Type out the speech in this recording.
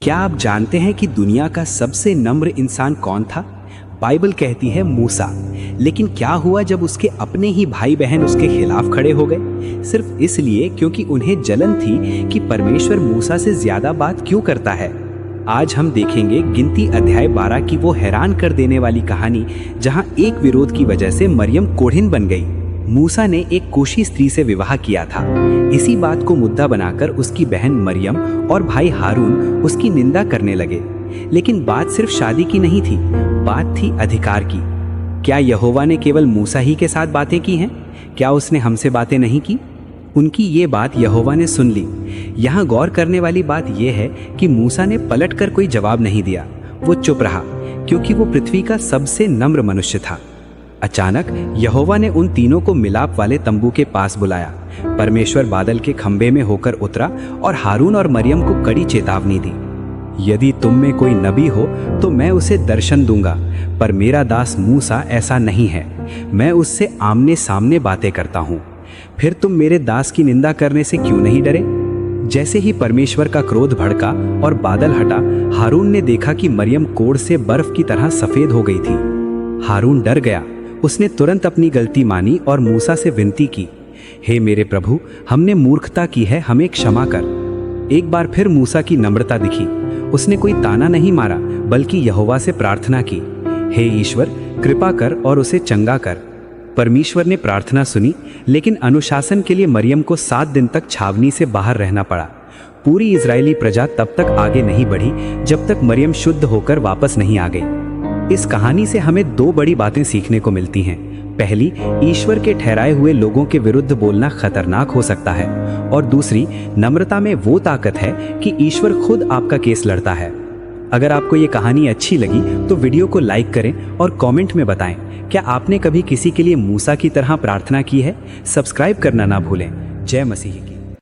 क्या आप जानते हैं कि दुनिया का सबसे नम्र इंसान कौन था? बाइबल कहती है मूसा। लेकिन क्या हुआ जब उसके अपने ही भाई बहन उसके खिलाफ खड़े हो गए, सिर्फ इसलिए क्योंकि उन्हें जलन थी कि परमेश्वर मूसा से ज्यादा बात क्यों करता है। आज हम देखेंगे गिनती अध्याय 12 की वो हैरान कर देने वाली कहानी, जहां एक विरोध की वजह से मरियम कोढ़िन बन गई। मूसा ने एक कूशी स्त्री से विवाह किया था। इसी बात को मुद्दा बनाकर उसकी बहन मरियम और भाई हारून उसकी निंदा करने लगे। लेकिन बात सिर्फ शादी की नहीं थी, बात थी अधिकार की। क्या यहोवा ने केवल मूसा ही के साथ बातें की हैं? क्या उसने हमसे बातें नहीं की? उनकी ये बात यहोवा ने सुन ली। यहाँ गौर करने वाली बात यह है कि मूसा ने पलटकर कोई जवाब नहीं दिया। वो चुप रहा क्योंकि वो पृथ्वी का सबसे नम्र मनुष्य था। अचानक यहोवा ने उन तीनों को मिलाप वाले तंबू के पास बुलाया। परमेश्वर बादल के खंभे में होकर उतरा और हारून और मरियम को कड़ी चेतावनी दी। यदि तुम में कोई नबी हो तो मैं उसे दर्शन दूंगा, पर मेरा दास मूसा ऐसा नहीं है। मैं उससे आमने सामने बातें करता हूँ। फिर तुम मेरे दास की निंदा करने से क्यों नहीं डरे? जैसे ही परमेश्वर का क्रोध भड़का और बादल हटा, हारून ने देखा कि मरियम कोढ़ से बर्फ की तरह सफेद हो गई थी। हारून डर गया। उसने तुरंत अपनी गलती मानी और मूसा से विनती की, हे मेरे प्रभु, हमने मूर्खता की है, हमें क्षमा कर। एक बार फिर मूसा की नम्रता दिखी। उसने कोई ताना नहीं मारा, बल्कि यहोवा से प्रार्थना की, हे ईश्वर, कृपा कर और उसे चंगा कर। परमेश्वर ने प्रार्थना सुनी, लेकिन अनुशासन के लिए मरियम को 7 दिन तक छावनी से बाहर रहना पड़ा। पूरी इजरायली प्रजा तब तक आगे नहीं बढ़ी जब तक मरियम शुद्ध होकर वापस नहीं आ गई। इस कहानी से हमें 2 बड़ी बातें सीखने को मिलती हैं। पहली, ईश्वर के ठहराए हुए लोगों के विरुद्ध बोलना खतरनाक हो सकता है, और दूसरी, नम्रता में वो ताकत है कि ईश्वर खुद आपका केस लड़ता है। अगर आपको ये कहानी अच्छी लगी तो वीडियो को लाइक करें और कमेंट में बताएं, क्या आपने कभी किसी के लिए मूसा की तरह प्रार्थना की है? सब्सक्राइब करना ना भूलें। जय मसीह की।